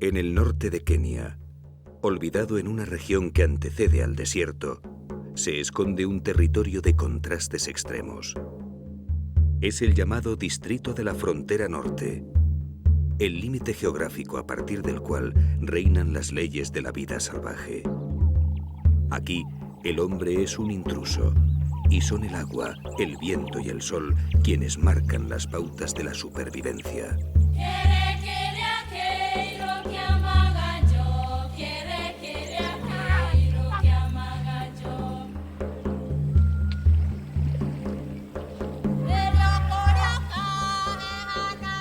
En el norte de Kenia, olvidado en una región que antecede al desierto, se esconde un territorio de contrastes extremos. Es el llamado Distrito de la Frontera Norte, el límite geográfico a partir del cual reinan las leyes de la vida salvaje. Aquí, el hombre es un intruso, y son el agua, el viento y el sol quienes marcan las pautas de la supervivencia.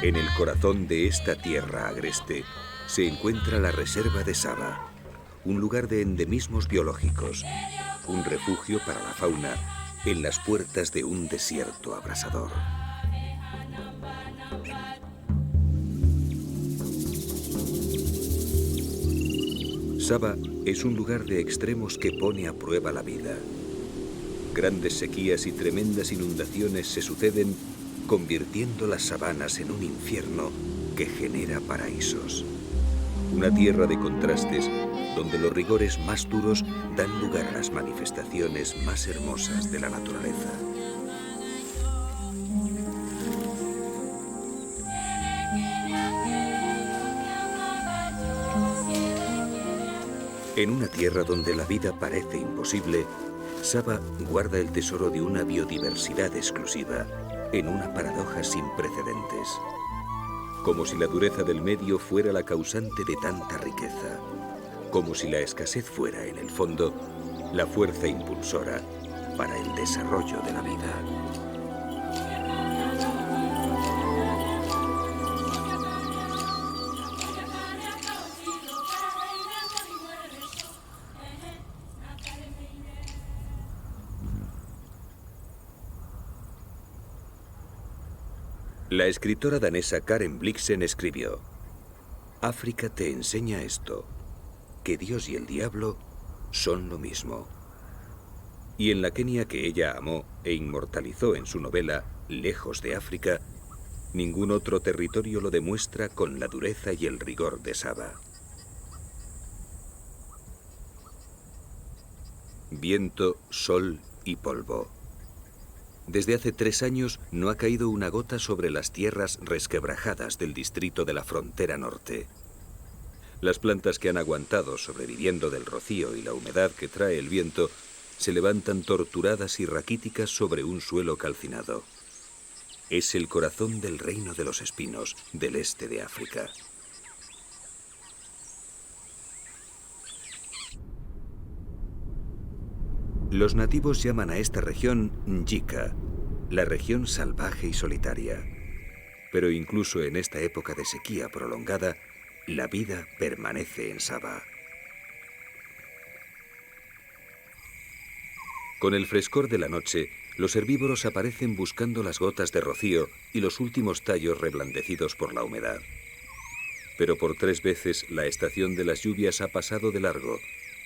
En el corazón de esta tierra agreste se encuentra la Reserva de Saba, un lugar de endemismos biológicos, un refugio para la fauna en las puertas de un desierto abrasador. Saba es un lugar de extremos que pone a prueba la vida. Grandes sequías y tremendas inundaciones se suceden, convirtiendo las sabanas en un infierno que genera paraísos. Una tierra de contrastes donde los rigores más duros dan lugar a las manifestaciones más hermosas de la naturaleza. En una tierra donde la vida parece imposible, Saba guarda el tesoro de una biodiversidad exclusiva en una paradoja sin precedentes. Como si la dureza del medio fuera la causante de tanta riqueza. Como si la escasez fuera, en el fondo, la fuerza impulsora para el desarrollo de la vida. La escritora danesa Karen Blixen escribió: África te enseña esto, que Dios y el diablo son lo mismo. Y en la Kenia que ella amó e inmortalizó en su novela Lejos de África, ningún otro territorio lo demuestra con la dureza y el rigor de Saba. Viento, sol y polvo. Desde hace 3 años no ha caído una gota sobre las tierras resquebrajadas del distrito de la Frontera Norte. Las plantas que han aguantado sobreviviendo del rocío y la humedad que trae el viento se levantan torturadas y raquíticas sobre un suelo calcinado. Es el corazón del reino de los espinos del este de África. Los nativos llaman a esta región Njika, la región salvaje y solitaria. Pero incluso en esta época de sequía prolongada, la vida permanece en Saba. Con el frescor de la noche, los herbívoros aparecen buscando las gotas de rocío y los últimos tallos reblandecidos por la humedad. Pero por 3 veces la estación de las lluvias ha pasado de largo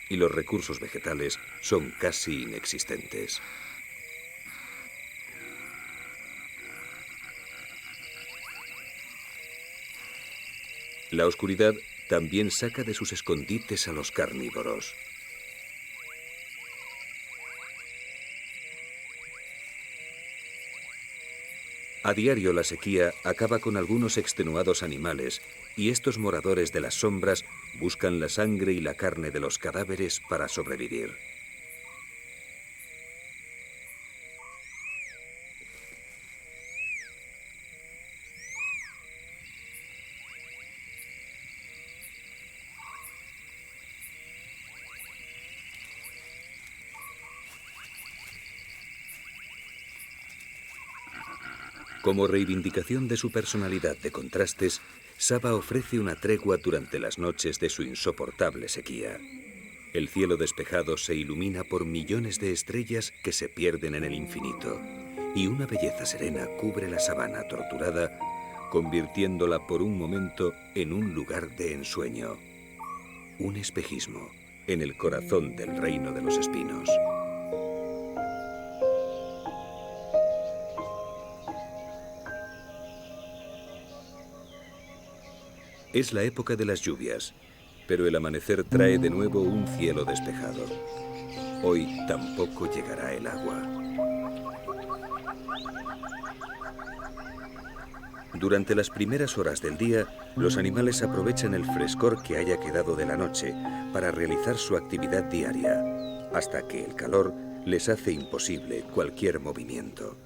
y los recursos vegetales son casi inexistentes. La oscuridad también saca de sus escondites a los carnívoros. A diario la sequía acaba con algunos extenuados animales y estos moradores de las sombras buscan la sangre y la carne de los cadáveres para sobrevivir. Como reivindicación de su personalidad de contrastes, Saba ofrece una tregua durante las noches de su insoportable sequía. El cielo despejado se ilumina por millones de estrellas que se pierden en el infinito, y una belleza serena cubre la sabana torturada, convirtiéndola por un momento en un lugar de ensueño. Un espejismo en el corazón del reino de los espinos. Es la época de las lluvias, pero el amanecer trae de nuevo un cielo despejado. Hoy tampoco llegará el agua. Durante las primeras horas del día, los animales aprovechan el frescor que haya quedado de la noche para realizar su actividad diaria, hasta que el calor les hace imposible cualquier movimiento.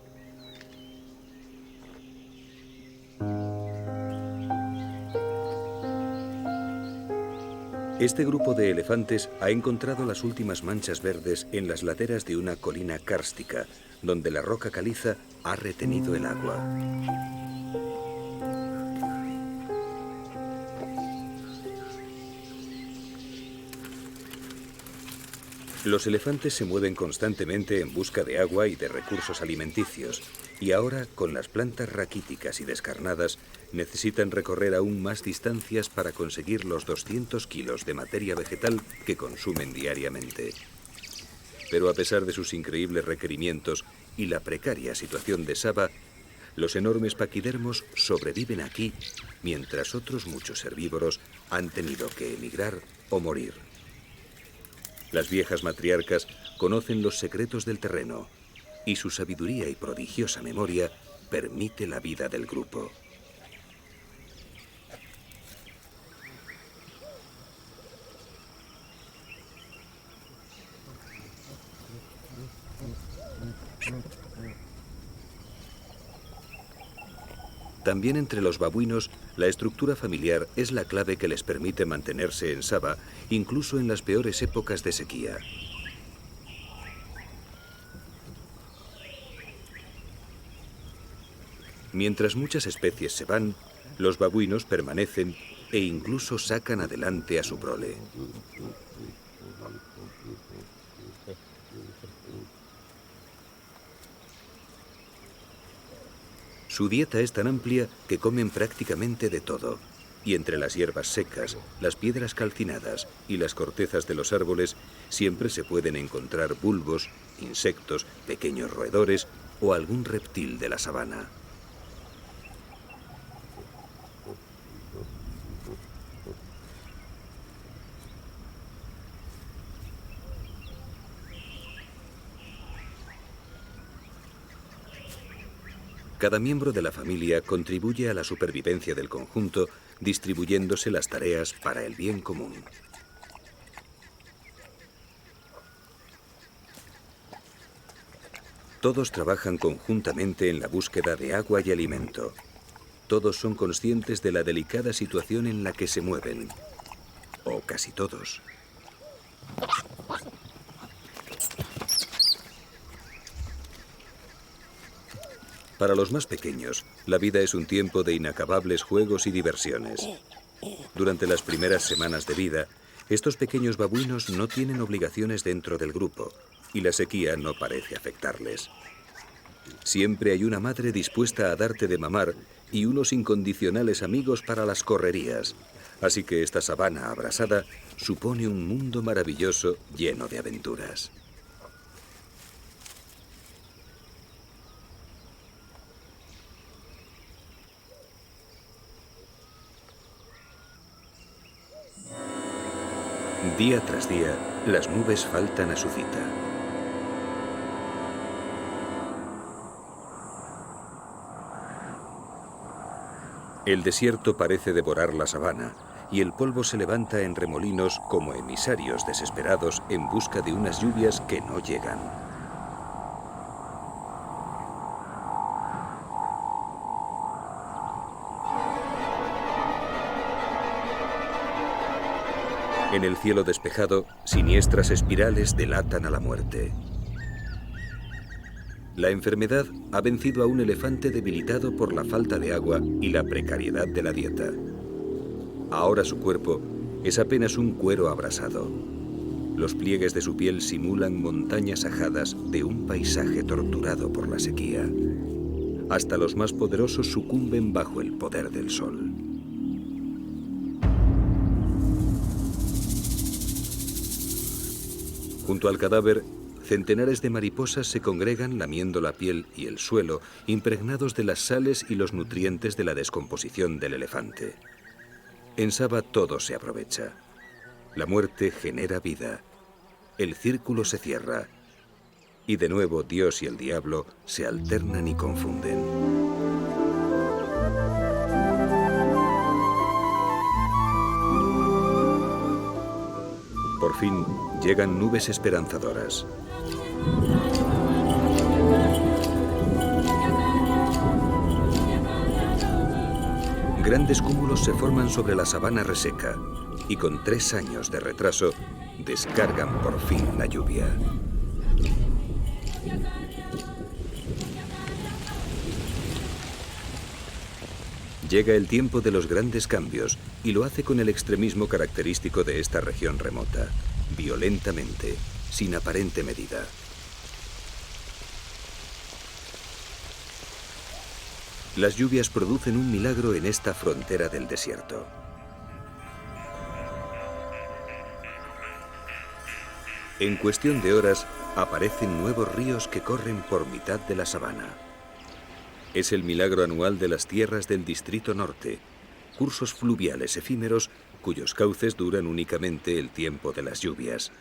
Este grupo de elefantes ha encontrado las últimas manchas verdes en las laderas de una colina kárstica, donde la roca caliza ha retenido el agua. Los elefantes se mueven constantemente en busca de agua y de recursos alimenticios, y ahora, con las plantas raquíticas y descarnadas, necesitan recorrer aún más distancias para conseguir los 200 kilos de materia vegetal que consumen diariamente. Pero a pesar de sus increíbles requerimientos y la precaria situación de Saba, los enormes paquidermos sobreviven aquí, mientras otros muchos herbívoros han tenido que emigrar o morir. Las viejas matriarcas conocen los secretos del terreno y su sabiduría y prodigiosa memoria permite la vida del grupo. También entre los babuinos, la estructura familiar es la clave que les permite mantenerse en Saba, incluso en las peores épocas de sequía. Mientras muchas especies se van, los babuinos permanecen e incluso sacan adelante a su prole. Su dieta es tan amplia que comen prácticamente de todo, y entre las hierbas secas, las piedras calcinadas y las cortezas de los árboles siempre se pueden encontrar bulbos, insectos, pequeños roedores o algún reptil de la sabana. Cada miembro de la familia contribuye a la supervivencia del conjunto, distribuyéndose las tareas para el bien común. Todos trabajan conjuntamente en la búsqueda de agua y alimento. Todos son conscientes de la delicada situación en la que se mueven. O casi todos. Para los más pequeños, la vida es un tiempo de inacabables juegos y diversiones. Durante las primeras semanas de vida, estos pequeños babuinos no tienen obligaciones dentro del grupo y la sequía no parece afectarles. Siempre hay una madre dispuesta a darte de mamar y unos incondicionales amigos para las correrías. Así que esta sabana abrasada supone un mundo maravilloso lleno de aventuras. Día tras día, las nubes faltan a su cita. El desierto parece devorar la sabana y el polvo se levanta en remolinos como emisarios desesperados en busca de unas lluvias que no llegan. En el cielo despejado, siniestras espirales delatan a la muerte. La enfermedad ha vencido a un elefante debilitado por la falta de agua y la precariedad de la dieta. Ahora su cuerpo es apenas un cuero abrasado. Los pliegues de su piel simulan montañas ajadas de un paisaje torturado por la sequía. Hasta los más poderosos sucumben bajo el poder del sol. Junto al cadáver, centenares de mariposas se congregan lamiendo la piel y el suelo, impregnados de las sales y los nutrientes de la descomposición del elefante. En Saba todo se aprovecha. La muerte genera vida. El círculo se cierra. Y de nuevo Dios y el diablo se alternan y confunden. Por fin llegan nubes esperanzadoras. Grandes cúmulos se forman sobre la sabana reseca y con 3 años de retraso descargan por fin la lluvia. Llega el tiempo de los grandes cambios y lo hace con el extremismo característico de esta región remota, violentamente, sin aparente medida. Las lluvias producen un milagro en esta frontera del desierto. En cuestión de horas, aparecen nuevos ríos que corren por mitad de la sabana. Es el milagro anual de las tierras del Distrito Norte, cursos fluviales efímeros cuyos cauces duran únicamente el tiempo de las lluvias,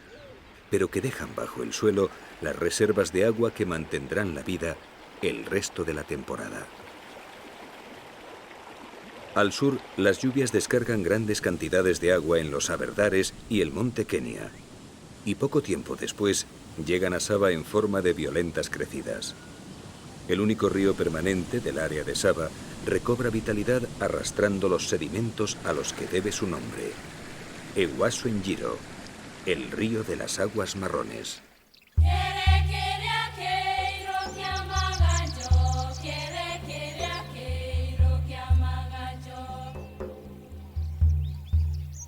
pero que dejan bajo el suelo las reservas de agua que mantendrán la vida el resto de la temporada. Al sur, las lluvias descargan grandes cantidades de agua en los Aberdares y el monte Kenia, y poco tiempo después llegan a Saba en forma de violentas crecidas. El único río permanente del área de Saba recobra vitalidad arrastrando los sedimentos a los que debe su nombre. Ewaso Njiro, el río de las aguas marrones.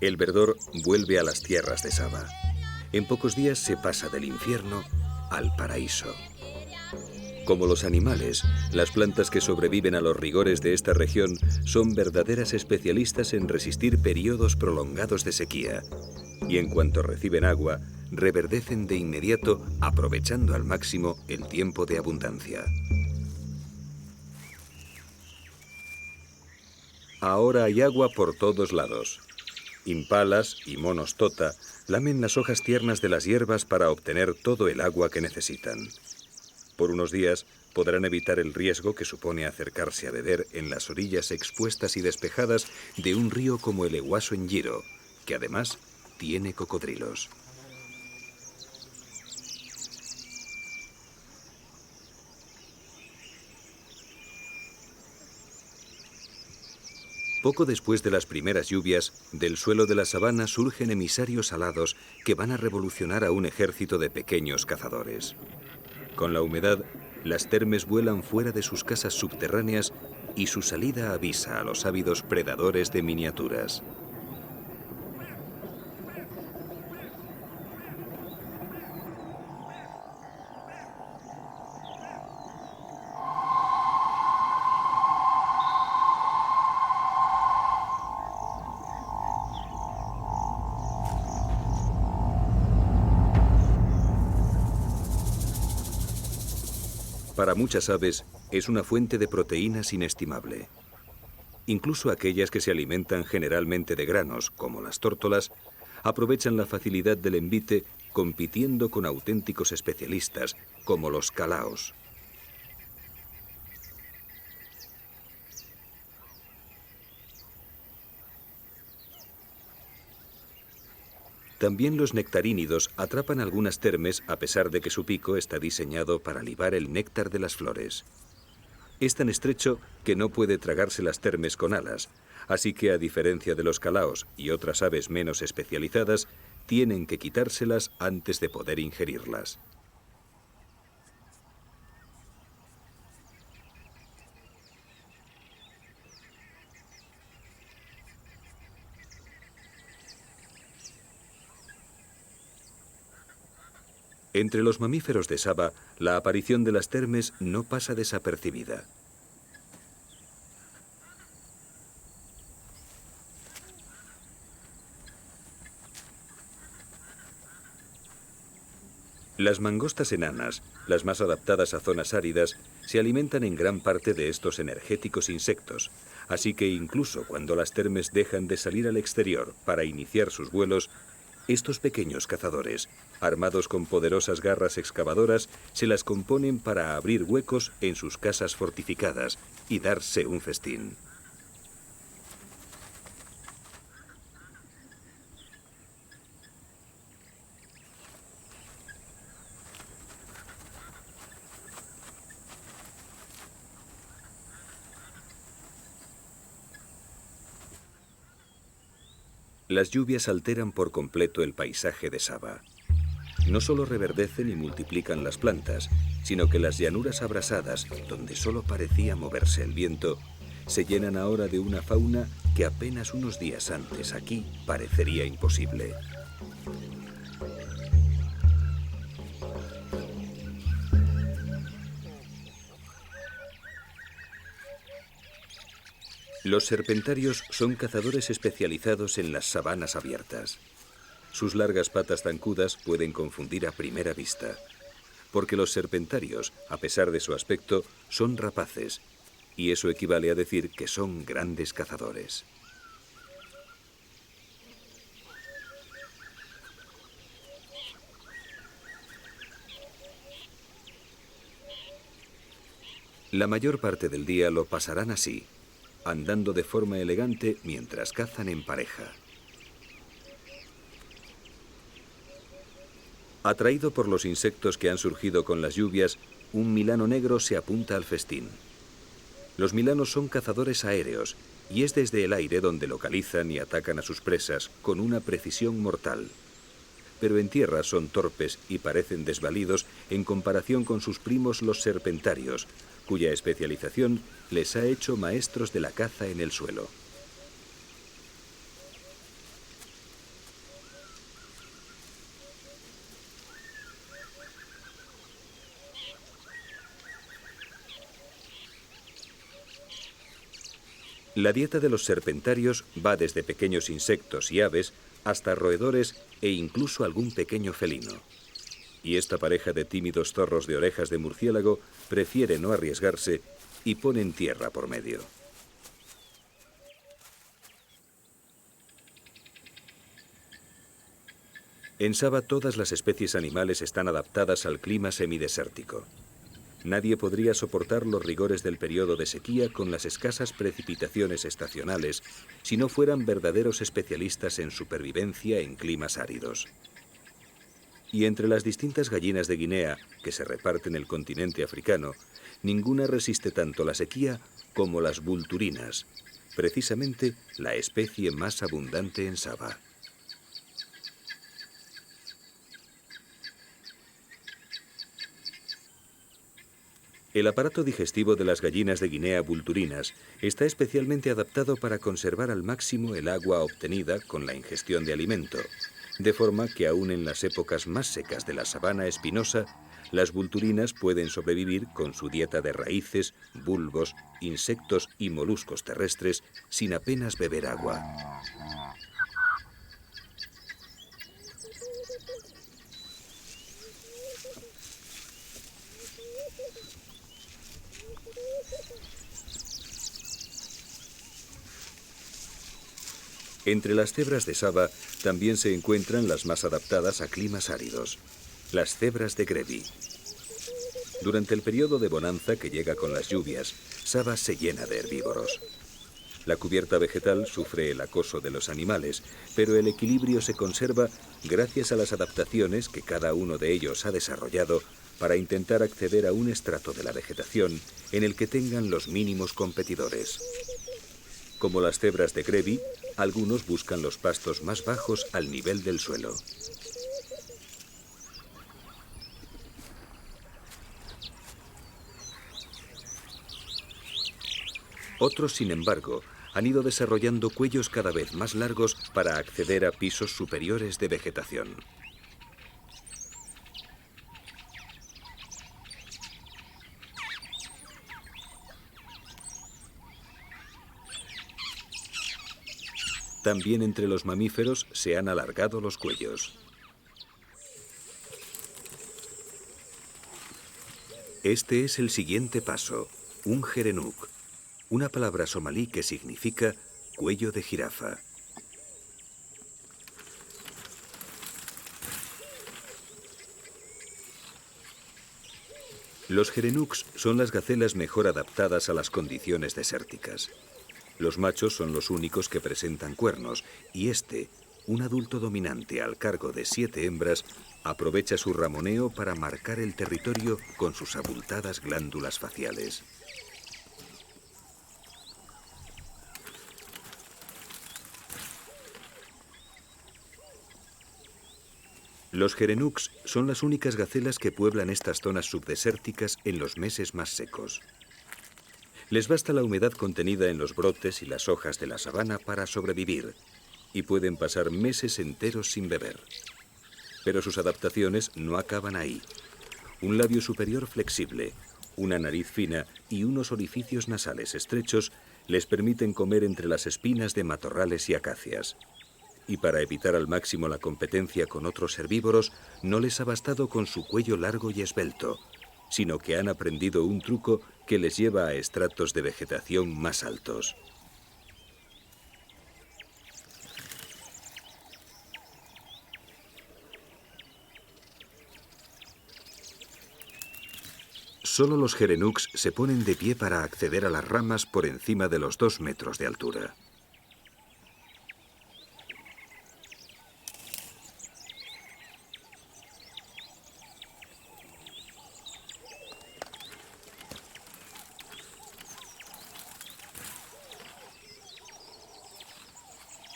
El verdor vuelve a las tierras de Saba. En pocos días se pasa del infierno al paraíso. Como los animales, las plantas que sobreviven a los rigores de esta región son verdaderas especialistas en resistir periodos prolongados de sequía. Y en cuanto reciben agua, reverdecen de inmediato, aprovechando al máximo el tiempo de abundancia. Ahora hay agua por todos lados. Impalas y monos tota lamen las hojas tiernas de las hierbas para obtener todo el agua que necesitan. Por unos días podrán evitar el riesgo que supone acercarse a beber en las orillas expuestas y despejadas de un río como el Ewaso Njiro, que además tiene cocodrilos. Poco después de las primeras lluvias, del suelo de la sabana surgen emisarios alados que van a revolucionar a un ejército de pequeños cazadores. Con la humedad, las termes vuelan fuera de sus casas subterráneas y su salida avisa a los ávidos predadores de miniaturas. Para muchas aves, es una fuente de proteínas inestimable. Incluso aquellas que se alimentan generalmente de granos, como las tórtolas, aprovechan la facilidad del envite compitiendo con auténticos especialistas, como los calaos. También los nectarínidos atrapan algunas termes a pesar de que su pico está diseñado para libar el néctar de las flores. Es tan estrecho que no puede tragarse las termes con alas, así que a diferencia de los calaos y otras aves menos especializadas, tienen que quitárselas antes de poder ingerirlas. Entre los mamíferos de Saba, la aparición de las termes no pasa desapercibida. Las mangostas enanas, las más adaptadas a zonas áridas, se alimentan en gran parte de estos energéticos insectos, así que incluso cuando las termes dejan de salir al exterior para iniciar sus vuelos, estos pequeños cazadores, armados con poderosas garras excavadoras, se las componen para abrir huecos en sus casas fortificadas y darse un festín. Las lluvias alteran por completo el paisaje de Saba. No solo reverdecen y multiplican las plantas, sino que las llanuras abrasadas, donde solo parecía moverse el viento, se llenan ahora de una fauna que apenas unos días antes aquí parecería imposible. Los serpentarios son cazadores especializados en las sabanas abiertas. Sus largas patas zancudas pueden confundir a primera vista, porque los serpentarios, a pesar de su aspecto, son rapaces, y eso equivale a decir que son grandes cazadores. La mayor parte del día lo pasarán así, andando de forma elegante mientras cazan en pareja. Atraído por los insectos que han surgido con las lluvias, un milano negro se apunta al festín. Los milanos son cazadores aéreos, y es desde el aire donde localizan y atacan a sus presas con una precisión mortal. Pero en tierra son torpes y parecen desvalidos en comparación con sus primos los serpentarios, cuya especialización les ha hecho maestros de la caza en el suelo. La dieta de los serpentarios va desde pequeños insectos y aves hasta roedores e incluso algún pequeño felino. Y esta pareja de tímidos zorros de orejas de murciélago prefiere no arriesgarse y ponen tierra por medio. En Saba todas las especies animales están adaptadas al clima semidesértico. Nadie podría soportar los rigores del periodo de sequía con las escasas precipitaciones estacionales si no fueran verdaderos especialistas en supervivencia en climas áridos. Y entre las distintas gallinas de Guinea que se reparten el continente africano, ninguna resiste tanto la sequía como las vulturinas, precisamente la especie más abundante en Saba. El aparato digestivo de las gallinas de Guinea vulturinas está especialmente adaptado para conservar al máximo el agua obtenida con la ingestión de alimento, de forma que aún en las épocas más secas de la sabana espinosa, las vulturinas pueden sobrevivir con su dieta de raíces, bulbos, insectos y moluscos terrestres sin apenas beber agua. Entre las cebras de Saba también se encuentran las más adaptadas a climas áridos, las cebras de Grevi. Durante el periodo de bonanza que llega con las lluvias, Saba se llena de herbívoros. La cubierta vegetal sufre el acoso de los animales, pero el equilibrio se conserva gracias a las adaptaciones que cada uno de ellos ha desarrollado para intentar acceder a un estrato de la vegetación en el que tengan los mínimos competidores. Como las cebras de Grevi, algunos buscan los pastos más bajos al nivel del suelo. Otros, sin embargo, han ido desarrollando cuellos cada vez más largos para acceder a pisos superiores de vegetación. También entre los mamíferos se han alargado los cuellos. Este es el siguiente paso, un gerenuk, una palabra somalí que significa cuello de jirafa. Los gerenuks son las gacelas mejor adaptadas a las condiciones desérticas. Los machos son los únicos que presentan cuernos y este, un adulto dominante al cargo de 7 hembras, aprovecha su ramoneo para marcar el territorio con sus abultadas glándulas faciales. Los gerenuks son las únicas gacelas que pueblan estas zonas subdesérticas en los meses más secos. Les basta la humedad contenida en los brotes y las hojas de la sabana para sobrevivir, y pueden pasar meses enteros sin beber. Pero sus adaptaciones no acaban ahí. Un labio superior flexible, una nariz fina y unos orificios nasales estrechos les permiten comer entre las espinas de matorrales y acacias. Y para evitar al máximo la competencia con otros herbívoros, no les ha bastado con su cuello largo y esbelto, sino que han aprendido un truco que les lleva a estratos de vegetación más altos. Solo los gerenuks se ponen de pie para acceder a las ramas por encima de los 2 metros de altura.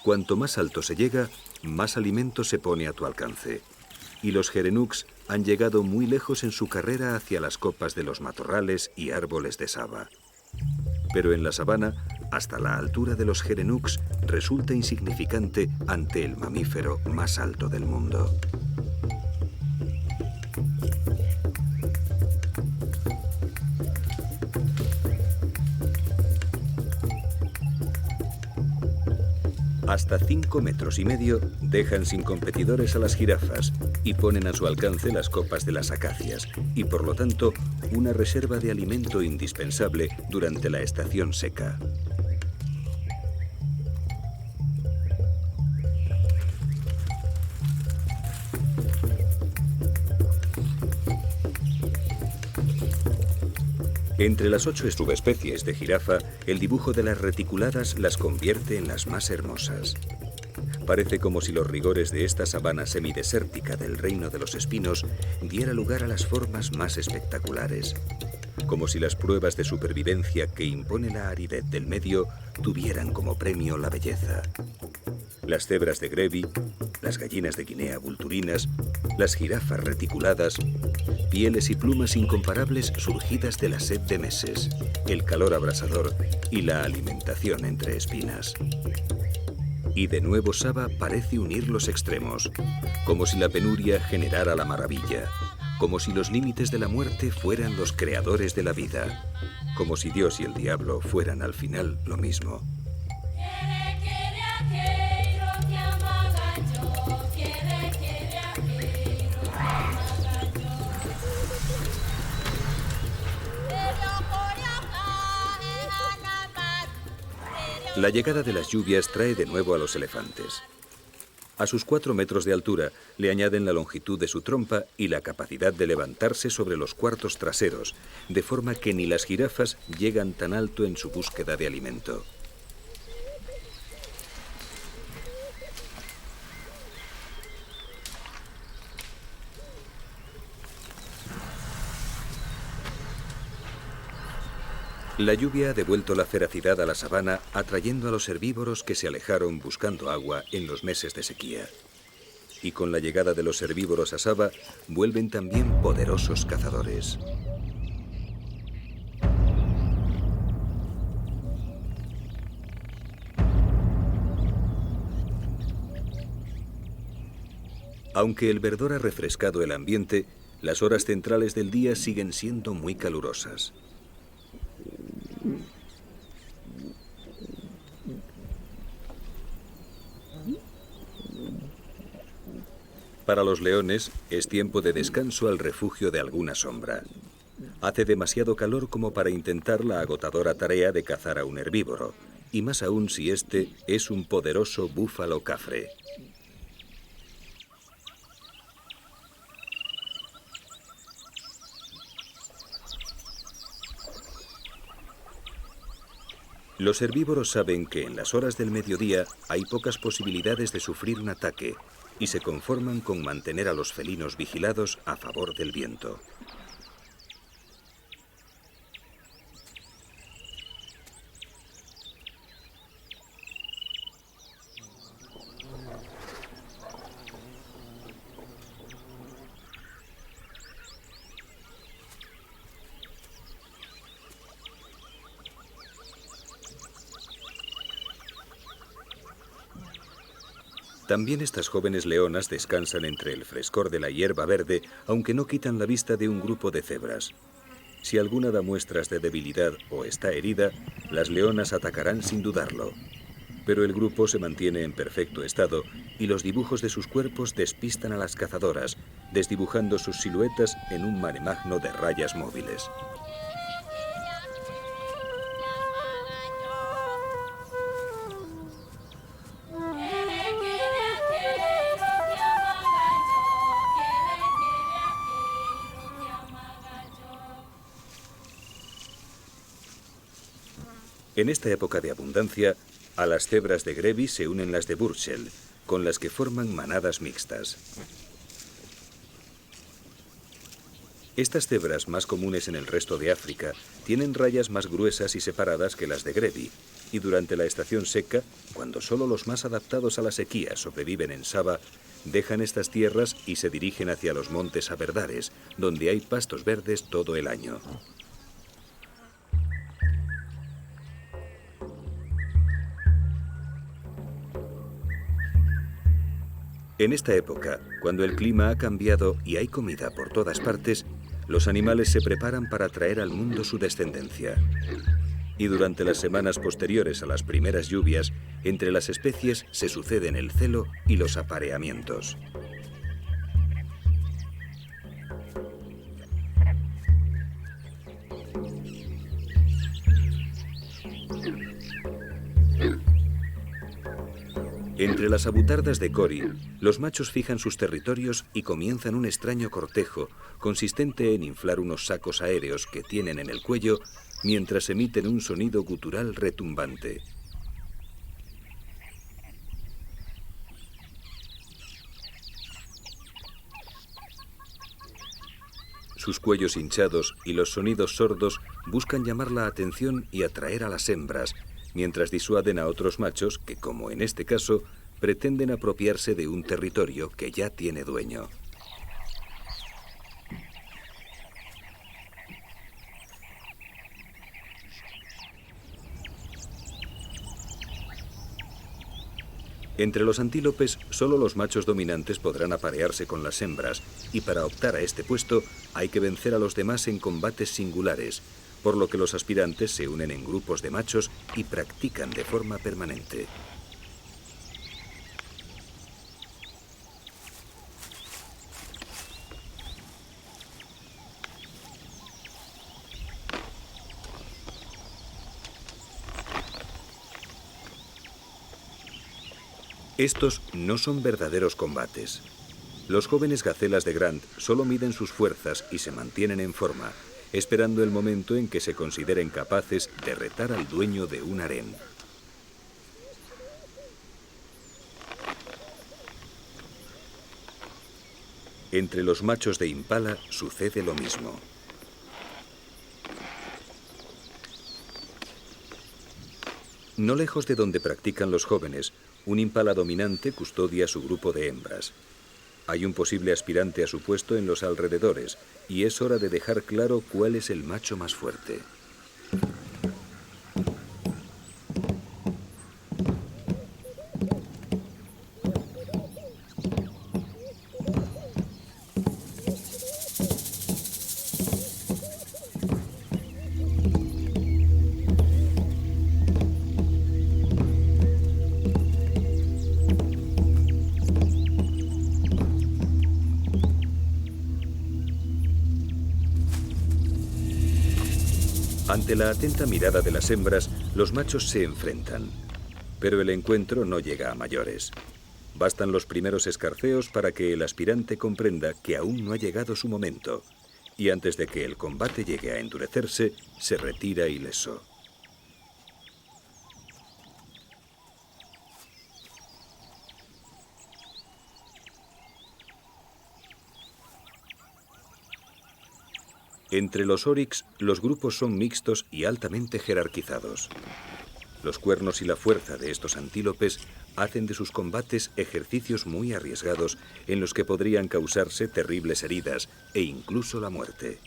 Cuanto más alto se llega, más alimento se pone a tu alcance. Y los gerenuks han llegado muy lejos en su carrera hacia las copas de los matorrales y árboles de saba. Pero en la sabana, hasta la altura de los gerenuks resulta insignificante ante el mamífero más alto del mundo. Hasta 5,5 metros dejan sin competidores a las jirafas y ponen a su alcance las copas de las acacias y, por lo tanto, una reserva de alimento indispensable durante la estación seca. Entre las 8 subespecies de jirafa, el dibujo de las reticuladas las convierte en las más hermosas. Parece como si los rigores de esta sabana semidesértica del reino de los espinos diera lugar a las formas más espectaculares. Como si las pruebas de supervivencia que impone la aridez del medio tuvieran como premio la belleza. Las cebras de Grevi, las gallinas de Guinea vulturinas, las jirafas reticuladas, pieles y plumas incomparables surgidas de la sed de meses, el calor abrasador y la alimentación entre espinas. Y de nuevo Saba parece unir los extremos, como si la penuria generara la maravilla, como si los límites de la muerte fueran los creadores de la vida, como si Dios y el diablo fueran al final lo mismo. La llegada de las lluvias trae de nuevo a los elefantes. A sus 4 metros de altura le añaden la longitud de su trompa y la capacidad de levantarse sobre los cuartos traseros, de forma que ni las jirafas llegan tan alto en su búsqueda de alimento. La lluvia ha devuelto la feracidad a la sabana, atrayendo a los herbívoros que se alejaron buscando agua en los meses de sequía. Y con la llegada de los herbívoros a Saba, vuelven también poderosos cazadores. Aunque el verdor ha refrescado el ambiente, las horas centrales del día siguen siendo muy calurosas. Para los leones es tiempo de descanso al refugio de alguna sombra. Hace demasiado calor como para intentar la agotadora tarea de cazar a un herbívoro, y más aún si este es un poderoso búfalo cafre. Los herbívoros saben que en las horas del mediodía hay pocas posibilidades de sufrir un ataque y se conforman con mantener a los felinos vigilados a favor del viento. También estas jóvenes leonas descansan entre el frescor de la hierba verde, aunque no quitan la vista de un grupo de cebras. Si alguna da muestras de debilidad o está herida, las leonas atacarán sin dudarlo. Pero el grupo se mantiene en perfecto estado y los dibujos de sus cuerpos despistan a las cazadoras, desdibujando sus siluetas en un mare magno de rayas móviles. En esta época de abundancia, a las cebras de Grevi se unen las de Burchell, con las que forman manadas mixtas. Estas cebras, más comunes en el resto de África, tienen rayas más gruesas y separadas que las de Grevi, y durante la estación seca, cuando solo los más adaptados a la sequía sobreviven en Saba, dejan estas tierras y se dirigen hacia los montes Aberdares, donde hay pastos verdes todo el año. En esta época, cuando el clima ha cambiado y hay comida por todas partes, los animales se preparan para traer al mundo su descendencia. Y durante las semanas posteriores a las primeras lluvias, entre las especies se suceden el celo y los apareamientos. Entre las abutardas de Cori, los machos fijan sus territorios y comienzan un extraño cortejo, consistente en inflar unos sacos aéreos que tienen en el cuello mientras emiten un sonido gutural retumbante. Sus cuellos hinchados y los sonidos sordos buscan llamar la atención y atraer a las hembras, mientras disuaden a otros machos que, como en este caso, pretenden apropiarse de un territorio que ya tiene dueño. Entre los antílopes, solo los machos dominantes podrán aparearse con las hembras, y para optar a este puesto hay que vencer a los demás en combates singulares, por lo que los aspirantes se unen en grupos de machos y practican de forma permanente. Estos no son verdaderos combates. Los jóvenes gacelas de Grant solo miden sus fuerzas y se mantienen en forma, esperando el momento en que se consideren capaces de retar al dueño de un harén. Entre los machos de impala sucede lo mismo. No lejos de donde practican los jóvenes, un impala dominante custodia su grupo de hembras. Hay un posible aspirante a su puesto en los alrededores, y es hora de dejar claro cuál es el macho más fuerte. Ante la atenta mirada de las hembras, los machos se enfrentan. Pero el encuentro no llega a mayores. Bastan los primeros escarceos para que el aspirante comprenda que aún no ha llegado su momento. Y antes de que el combate llegue a endurecerse, se retira ileso. Entre los oryx, los grupos son mixtos y altamente jerarquizados. Los cuernos y la fuerza de estos antílopes hacen de sus combates ejercicios muy arriesgados en los que podrían causarse terribles heridas e incluso la muerte.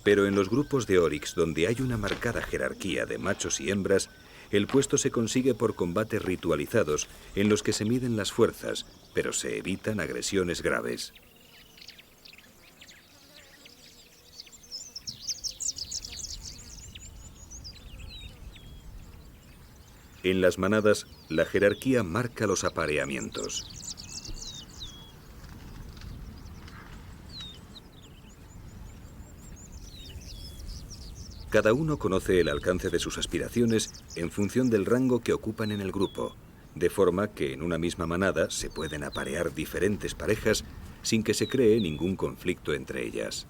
Pero en los grupos de oryx, donde hay una marcada jerarquía de machos y hembras, el puesto se consigue por combates ritualizados en los que se miden las fuerzas, pero se evitan agresiones graves. En las manadas, la jerarquía marca los apareamientos. Cada uno conoce el alcance de sus aspiraciones en función del rango que ocupan en el grupo, de forma que en una misma manada se pueden aparear diferentes parejas sin que se cree ningún conflicto entre ellas.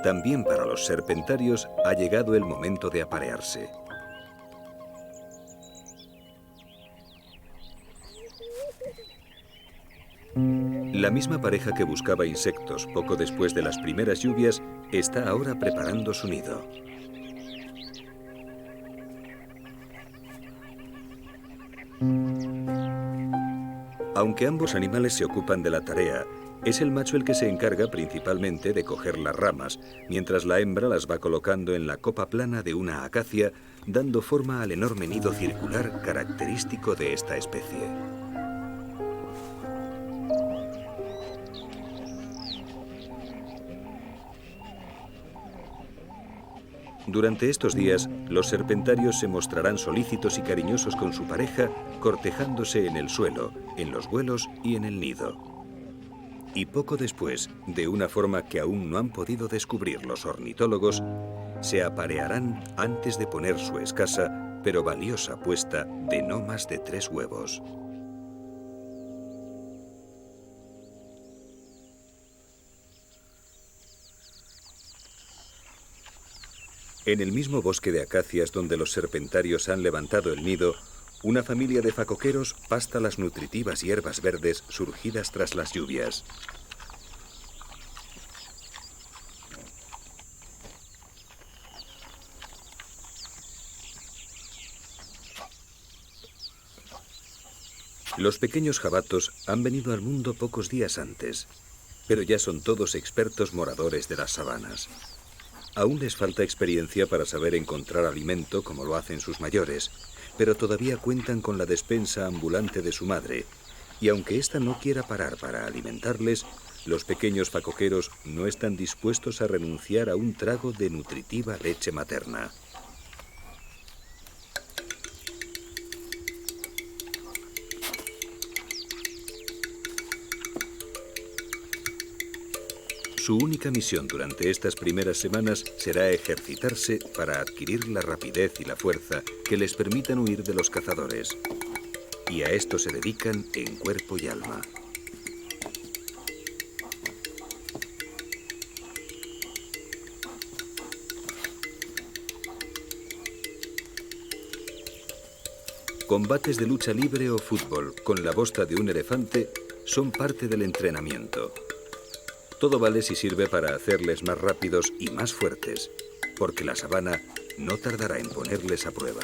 También para los serpentarios ha llegado el momento de aparearse. La misma pareja que buscaba insectos poco después de las primeras lluvias está ahora preparando su nido. Aunque ambos animales se ocupan de la tarea, es el macho el que se encarga principalmente de coger las ramas, mientras la hembra las va colocando en la copa plana de una acacia, dando forma al enorme nido circular característico de esta especie. Durante estos días, los serpentarios se mostrarán solícitos y cariñosos con su pareja, cortejándose en el suelo, en los vuelos y en el nido. Y poco después, de una forma que aún no han podido descubrir los ornitólogos, se aparearán antes de poner su escasa pero valiosa puesta de no más de 3 huevos. En el mismo bosque de acacias donde los serpentarios han levantado el nido, una familia de facoqueros pasta las nutritivas hierbas verdes surgidas tras las lluvias. Los pequeños jabatos han venido al mundo pocos días antes, pero ya son todos expertos moradores de las sabanas. Aún les falta experiencia para saber encontrar alimento como lo hacen sus mayores, pero todavía cuentan con la despensa ambulante de su madre, y aunque ésta no quiera parar para alimentarles, los pequeños facoqueros no están dispuestos a renunciar a un trago de nutritiva leche materna. Su única misión durante estas primeras semanas será ejercitarse para adquirir la rapidez y la fuerza que les permitan huir de los cazadores. Y a esto se dedican en cuerpo y alma. Combates de lucha libre o fútbol con la bosta de un elefante son parte del entrenamiento. Todo vale si sirve para hacerles más rápidos y más fuertes, porque la sabana no tardará en ponerles a prueba.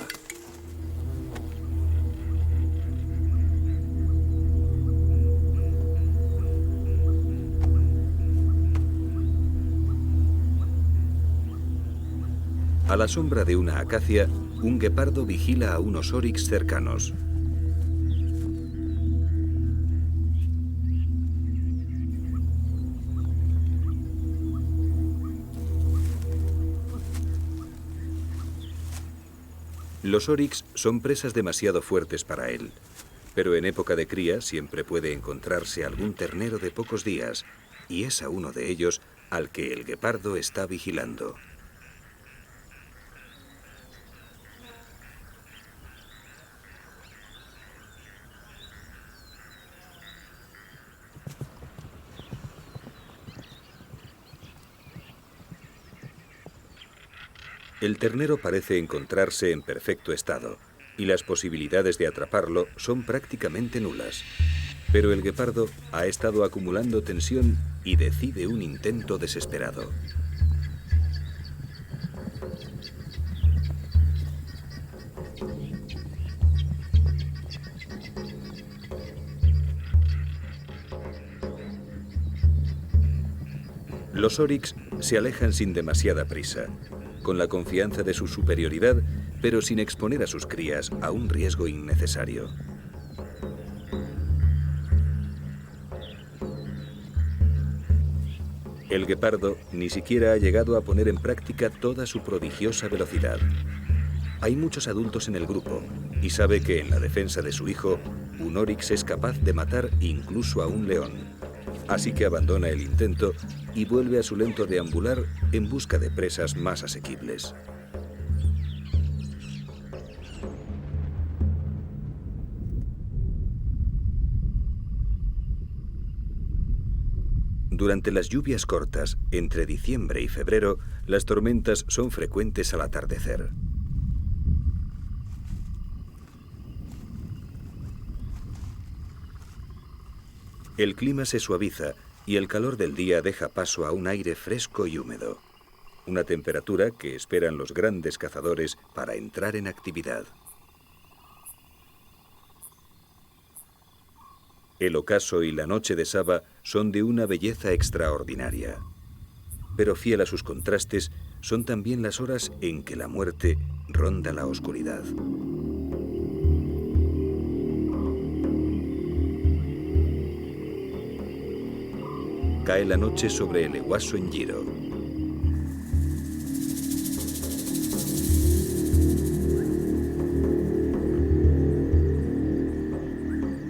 A la sombra de una acacia, un guepardo vigila a unos oryx cercanos. Los oryx son presas demasiado fuertes para él, pero en época de cría siempre puede encontrarse algún ternero de pocos días, y es a uno de ellos al que el guepardo está vigilando. El ternero parece encontrarse en perfecto estado, y las posibilidades de atraparlo son prácticamente nulas. Pero el guepardo ha estado acumulando tensión y decide un intento desesperado. Los oryx se alejan sin demasiada prisa, con la confianza de su superioridad, pero sin exponer a sus crías a un riesgo innecesario. El guepardo ni siquiera ha llegado a poner en práctica toda su prodigiosa velocidad. Hay muchos adultos en el grupo y sabe que en la defensa de su hijo, un oryx es capaz de matar incluso a un león. Así que abandona el intento y vuelve a su lento deambular en busca de presas más asequibles. Durante las lluvias cortas, entre diciembre y febrero, las tormentas son frecuentes al atardecer. El clima se suaviza y el calor del día deja paso a un aire fresco y húmedo, una temperatura que esperan los grandes cazadores para entrar en actividad. El ocaso y la noche de Saba son de una belleza extraordinaria. Pero fiel a sus contrastes, son también las horas en que la muerte ronda la oscuridad. Cae la noche sobre el Ehuaso Njiro.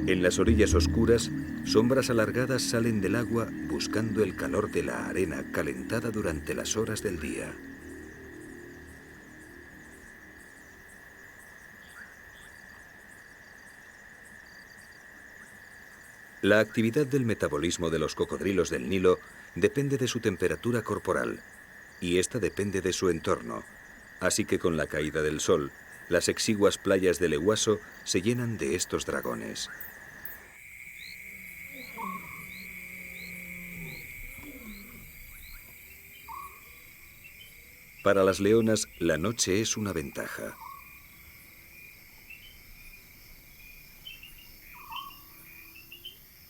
En las orillas oscuras, sombras alargadas salen del agua buscando el calor de la arena calentada durante las horas del día. La actividad del metabolismo de los cocodrilos del Nilo depende de su temperatura corporal, y esta depende de su entorno. Así que con la caída del sol, las exiguas playas del Ehuaso se llenan de estos dragones. Para las leonas, la noche es una ventaja.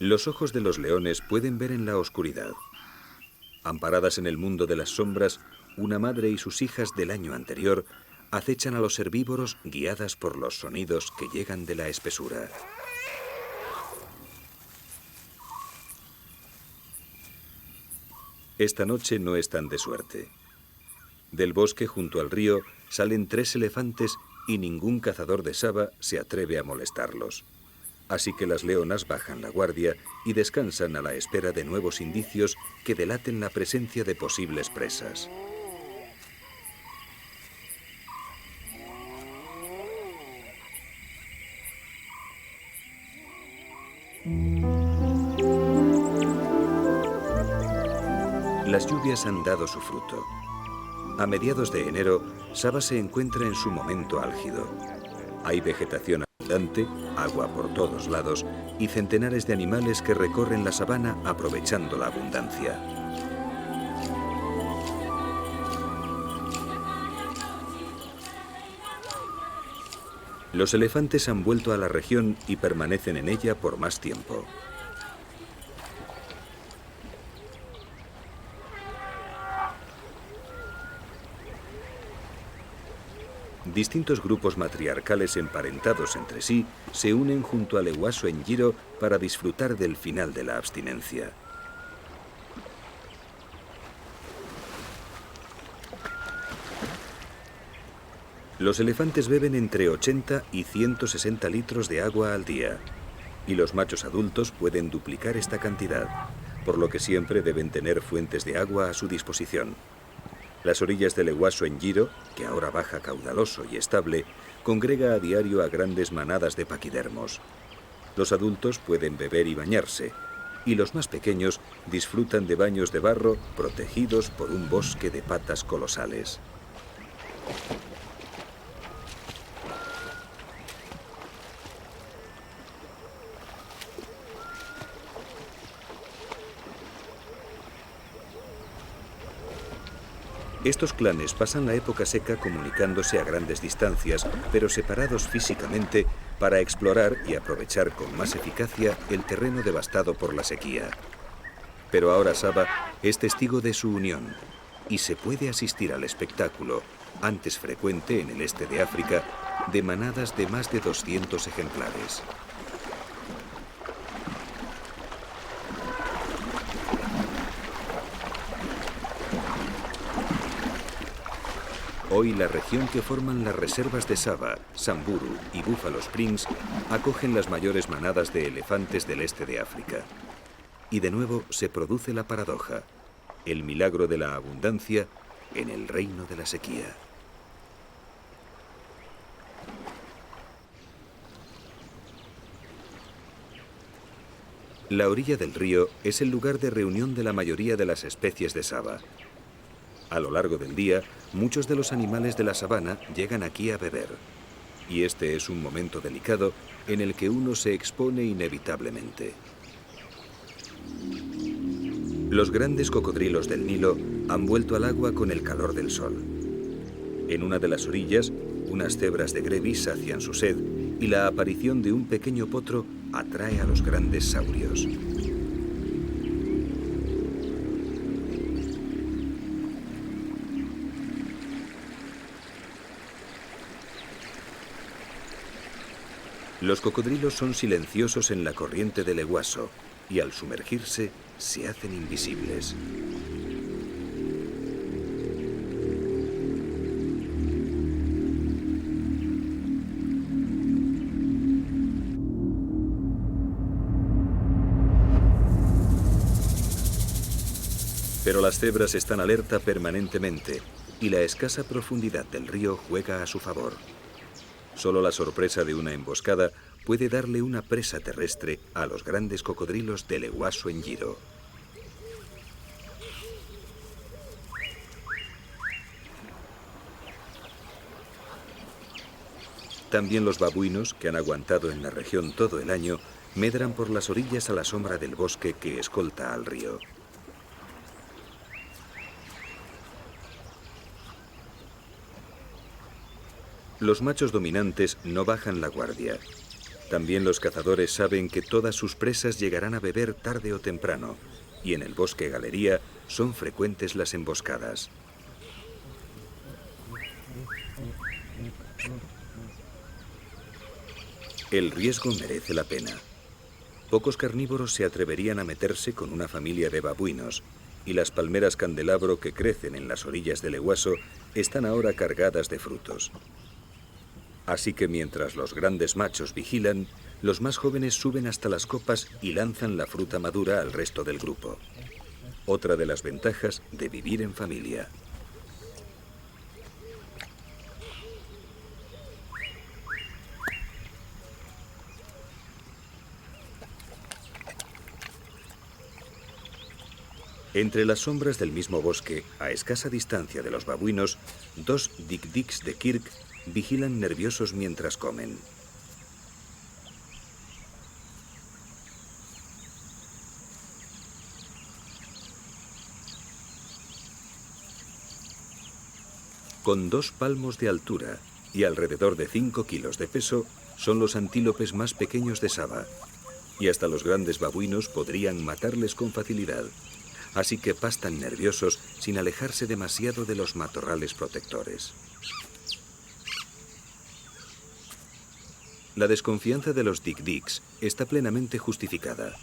Los ojos de los leones pueden ver en la oscuridad. Amparadas en el mundo de las sombras, una madre y sus hijas del año anterior acechan a los herbívoros guiadas por los sonidos que llegan de la espesura. Esta noche no están de suerte. Del bosque junto al río salen 3 elefantes y ningún cazador de Saba se atreve a molestarlos. Así que las leonas bajan la guardia y descansan a la espera de nuevos indicios que delaten la presencia de posibles presas. Las lluvias han dado su fruto. A mediados de enero, Saba se encuentra en su momento álgido. Hay vegetación abundante, agua por todos lados y centenares de animales que recorren la sabana aprovechando la abundancia. Los elefantes han vuelto a la región y permanecen en ella por más tiempo. Distintos grupos matriarcales emparentados entre sí se unen junto al Ehuaso Njiro para disfrutar del final de la abstinencia. Los elefantes beben entre 80 y 160 litros de agua al día, y los machos adultos pueden duplicar esta cantidad, por lo que siempre deben tener fuentes de agua a su disposición. Las orillas del Eguaso en Giro, que ahora baja caudaloso y estable, congrega a diario a grandes manadas de paquidermos. Los adultos pueden beber y bañarse, y los más pequeños disfrutan de baños de barro protegidos por un bosque de patas colosales. Estos clanes pasan la época seca comunicándose a grandes distancias, pero separados físicamente, para explorar y aprovechar con más eficacia el terreno devastado por la sequía. Pero ahora Saba es testigo de su unión y se puede asistir al espectáculo, antes frecuente en el este de África, de manadas de más de 200 ejemplares. Hoy la región que forman las reservas de Saba, Samburu y Buffalo Springs acogen las mayores manadas de elefantes del este de África. Y de nuevo se produce la paradoja, el milagro de la abundancia en el reino de la sequía. La orilla del río es el lugar de reunión de la mayoría de las especies de Saba. A lo largo del día, muchos de los animales de la sabana llegan aquí a beber. Y este es un momento delicado en el que uno se expone inevitablemente. Los grandes cocodrilos del Nilo han vuelto al agua con el calor del sol. En una de las orillas, unas cebras de Grevi sacian su sed y la aparición de un pequeño potro atrae a los grandes saurios. Los cocodrilos son silenciosos en la corriente del Eguaso y al sumergirse se hacen invisibles. Pero las cebras están alerta permanentemente y la escasa profundidad del río juega a su favor. Solo la sorpresa de una emboscada puede darle una presa terrestre a los grandes cocodrilos del Eguaso en Giro. También los babuinos, que han aguantado en la región todo el año, medran por las orillas a la sombra del bosque que escolta al río. Los machos dominantes no bajan la guardia. También los cazadores saben que todas sus presas llegarán a beber tarde o temprano, y en el bosque galería son frecuentes las emboscadas. El riesgo merece la pena. Pocos carnívoros se atreverían a meterse con una familia de babuinos, y las palmeras candelabro que crecen en las orillas del Eguaso están ahora cargadas de frutos. Así que mientras los grandes machos vigilan, los más jóvenes suben hasta las copas y lanzan la fruta madura al resto del grupo. Otra de las ventajas de vivir en familia. Entre las sombras del mismo bosque, a escasa distancia de los babuinos, dos dik-diks de Kirk vigilan nerviosos mientras comen. Con 2 palmos de altura y alrededor de 5 kilos de peso, son los antílopes más pequeños de Saba, y hasta los grandes babuinos podrían matarles con facilidad, así que pastan nerviosos sin alejarse demasiado de los matorrales protectores. La desconfianza de los dik-diks está plenamente justificada,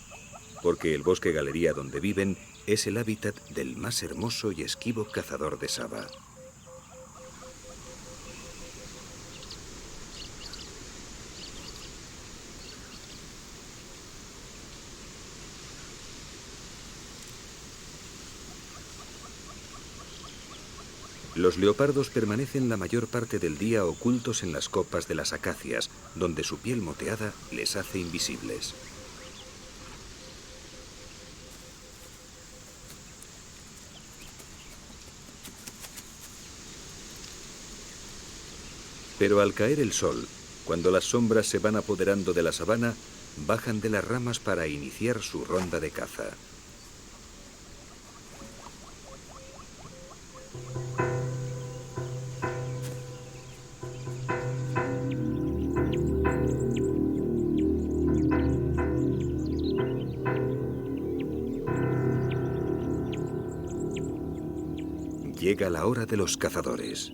porque el bosque galería donde viven es el hábitat del más hermoso y esquivo cazador de Saba. Los leopardos permanecen la mayor parte del día ocultos en las copas de las acacias, donde su piel moteada les hace invisibles. Pero al caer el sol, cuando las sombras se van apoderando de la sabana, bajan de las ramas para iniciar su ronda de caza. Llega la hora de los cazadores.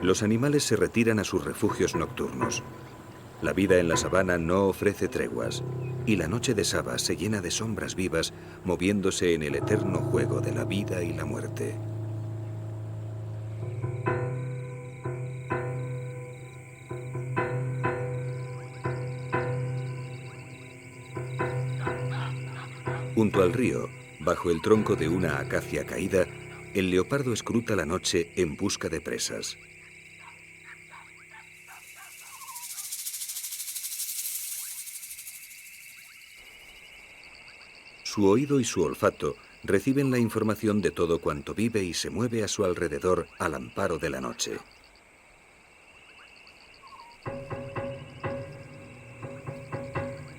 Los animales se retiran a sus refugios nocturnos. La vida en la sabana no ofrece treguas, y la noche de Saba se llena de sombras vivas moviéndose en el eterno juego de la vida y la muerte. Junto al río, bajo el tronco de una acacia caída, el leopardo escruta la noche en busca de presas. Su oído y su olfato reciben la información de todo cuanto vive y se mueve a su alrededor al amparo de la noche.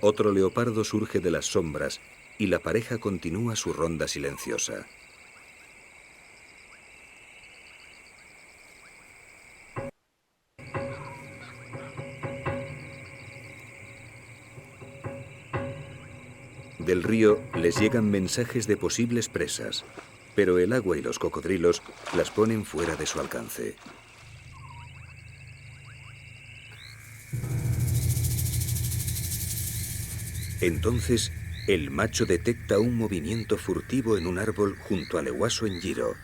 Otro leopardo surge de las sombras y la pareja continúa su ronda silenciosa. Del río les llegan mensajes de posibles presas, pero el agua y los cocodrilos las ponen fuera de su alcance. Entonces, el macho detecta un movimiento furtivo en un árbol junto al ehuaso en Giro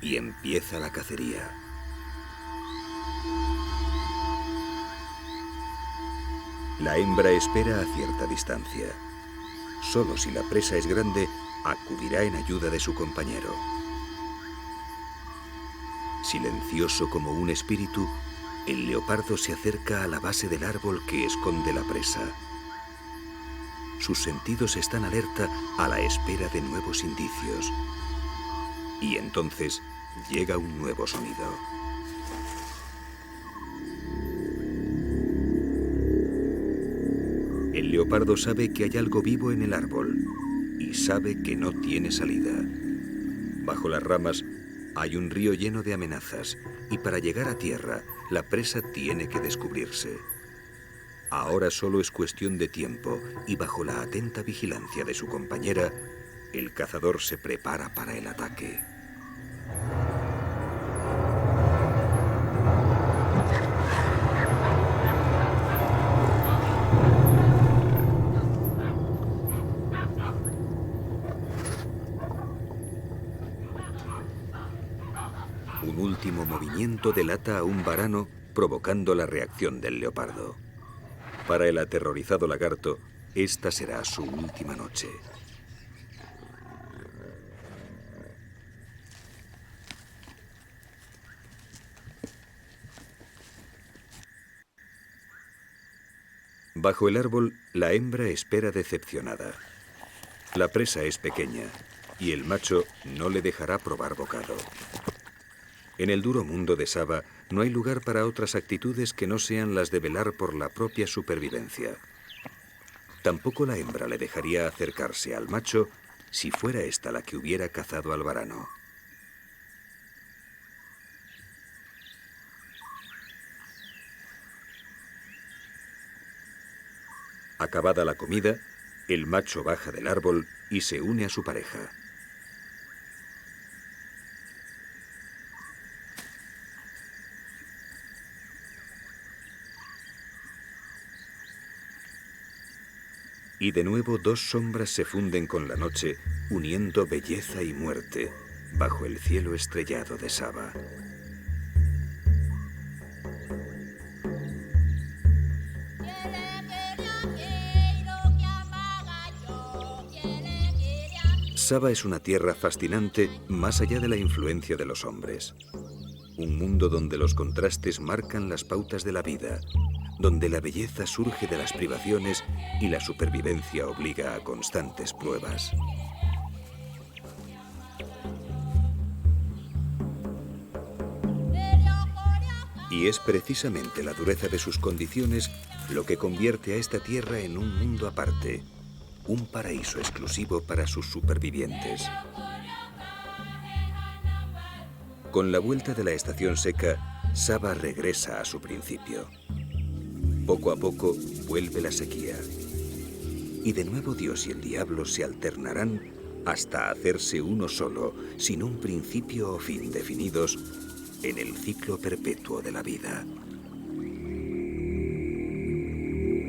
y empieza la cacería. La hembra espera a cierta distancia. Solo si la presa es grande, acudirá en ayuda de su compañero. Silencioso como un espíritu, el leopardo se acerca a la base del árbol que esconde la presa. Sus sentidos están alerta a la espera de nuevos indicios. Y entonces llega un nuevo sonido. El leopardo sabe que hay algo vivo en el árbol y sabe que no tiene salida. Bajo las ramas hay un río lleno de amenazas y para llegar a tierra la presa tiene que descubrirse. Ahora solo es cuestión de tiempo y bajo la atenta vigilancia de su compañera, el cazador se prepara para el ataque. Un último movimiento delata a un varano, provocando la reacción del leopardo. Para el aterrorizado lagarto, esta será su última noche. Bajo el árbol, la hembra espera decepcionada. La presa es pequeña y el macho no le dejará probar bocado. En el duro mundo de Saba no hay lugar para otras actitudes que no sean las de velar por la propia supervivencia. Tampoco la hembra le dejaría acercarse al macho si fuera esta la que hubiera cazado al varano. Acabada la comida, el macho baja del árbol y se une a su pareja. Y de nuevo dos sombras se funden con la noche, uniendo belleza y muerte bajo el cielo estrellado de Saba. Saba es una tierra fascinante más allá de la influencia de los hombres. Un mundo donde los contrastes marcan las pautas de la vida, donde la belleza surge de las privaciones y la supervivencia obliga a constantes pruebas. Y es precisamente la dureza de sus condiciones lo que convierte a esta tierra en un mundo aparte, un paraíso exclusivo para sus supervivientes. Con la vuelta de la estación seca, Saba regresa a su principio. Poco a poco vuelve la sequía. Y de nuevo Dios y el diablo se alternarán hasta hacerse uno solo, sin un principio o fin definidos, en el ciclo perpetuo de la vida.